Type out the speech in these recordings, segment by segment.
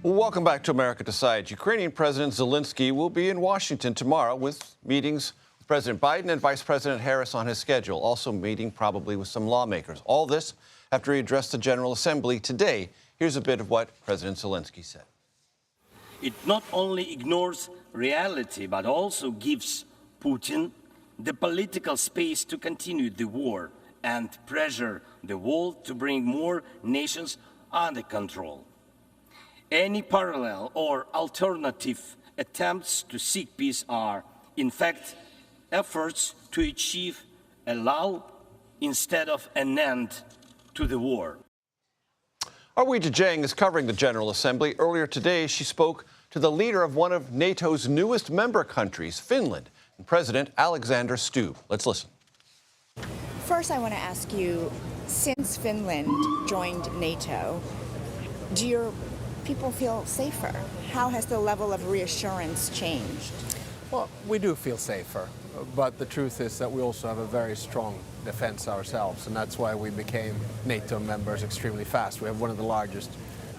Welcome back to America Decides. Ukrainian President Zelenskyy will be in Washington tomorrow with meetings with President Biden and Vice President Harris on his schedule, also meeting probably with some lawmakers. All this after he addressed the General Assembly today. Here's a bit of what President Zelenskyy said. It not only ignores reality, but also gives Putin the political space to continue the war and pressure the world to bring more nations under control. Any parallel or alternative attempts to seek peace are, in fact, efforts to achieve a lull instead of an end to the war. Our Weijia Jiang is covering the General Assembly. Earlier today, she spoke to the leader of one of NATO's newest member countries, Finland, and President Alexander Stubb. Let's listen. First, I want to ask you, since Finland joined NATO, do your people feel safer? How has the level of reassurance changed? Well, we do feel safer, but the truth is that we also have a very strong defense ourselves, and that's why we became NATO members extremely fast. We have one of the largest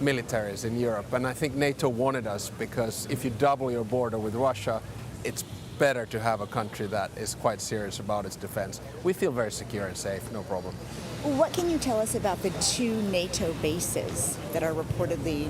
militaries in Europe, and I think NATO wanted us because if you double your border with Russia, it's better to have a country that is quite serious about its defense. We feel very secure and safe, no problem. What can you tell us about the 2 NATO bases that are reportedly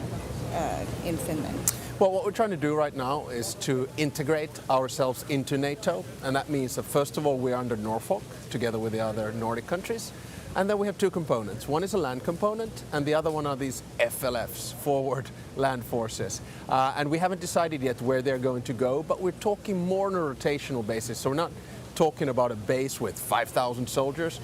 in Finland? Well, what we're trying to do right now is to integrate ourselves into NATO, and that means that first of all we're under Norfolk together with the other Nordic countries, and then we have 2 components. One is a land component and the other one are these FLFs, forward land forces, and we haven't decided yet where they're going to go, but we're talking more on a rotational basis, so we're not talking about a base with 5,000 soldiers.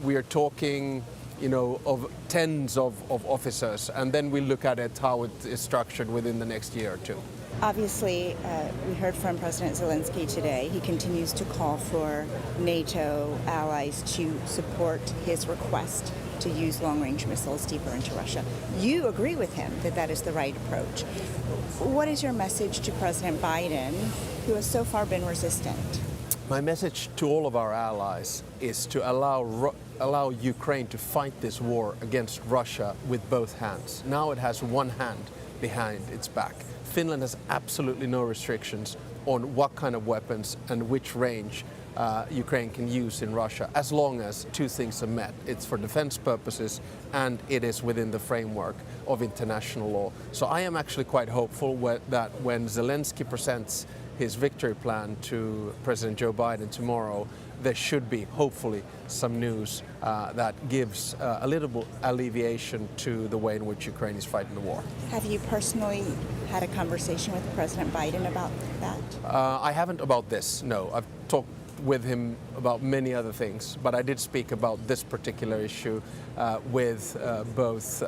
We are talking, of tens of officers, and then we look at it how it is structured within the next year or 2. Obviously, we heard from President Zelenskyy today. He continues to call for NATO allies to support his request to use long-range missiles deeper into Russia. You agree with him that that is the right approach. What is your message to President Biden, who has so far been resistant? My message to all of our allies is to allow Ukraine to fight this war against Russia with both hands. Now it has one hand behind its back. Finland has absolutely no restrictions on what kind of weapons and which range Ukraine can use in Russia, as long as 2 things are met. It's for defense purposes and it is within the framework of international law. So I am actually quite hopeful that when Zelenskyy presents his victory plan to President Joe Biden tomorrow, there should be, hopefully, some news that gives a little alleviation to the way in which Ukraine is fighting the war. Have you personally had a conversation with President Biden about that? I haven't about this, no. I've talked with him about many other things, but I did speak about this particular issue with both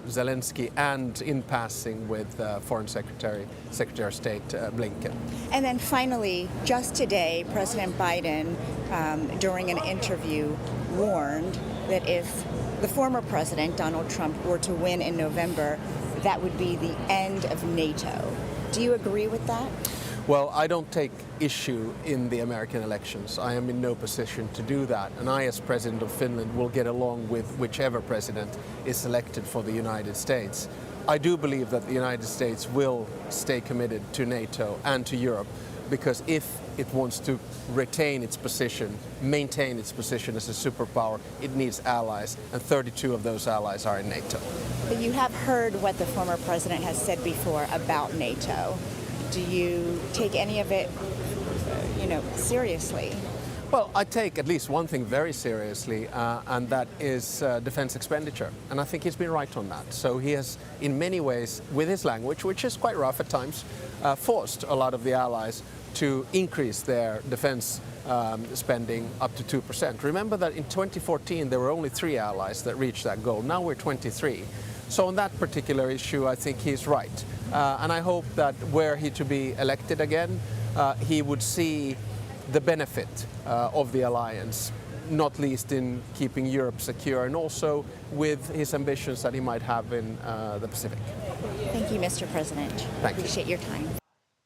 Zelenskyy and in passing with Foreign Secretary of State Blinken. And then finally, just today, President Biden, during an interview, warned that if the former president, Donald Trump, were to win in November, that would be the end of NATO. Do you agree with that? Well, I don't take issue in the American elections. I am in no position to do that. And I, as President of Finland, will get along with whichever president is elected for the United States. I do believe that the United States will stay committed to NATO and to Europe, because if it wants to retain its position, maintain its position as a superpower, it needs allies, and 32 of those allies are in NATO. But you have heard what the former president has said before about NATO. Do you take any of it, seriously? Well, I take at least one thing very seriously, and that is defense expenditure. And I think he's been right on that. So he has, in many ways, with his language, which is quite rough at times, forced a lot of the allies to increase their defense spending up to 2%. Remember that in 2014, there were only 3 allies that reached that goal. Now we're 23. So on that particular issue, I think he's right. And I hope that were he to be elected again, he would see the benefit of the alliance, not least in keeping Europe secure and also with his ambitions that he might have in the Pacific. Thank you, Mr. President. Thank you. Appreciate your time.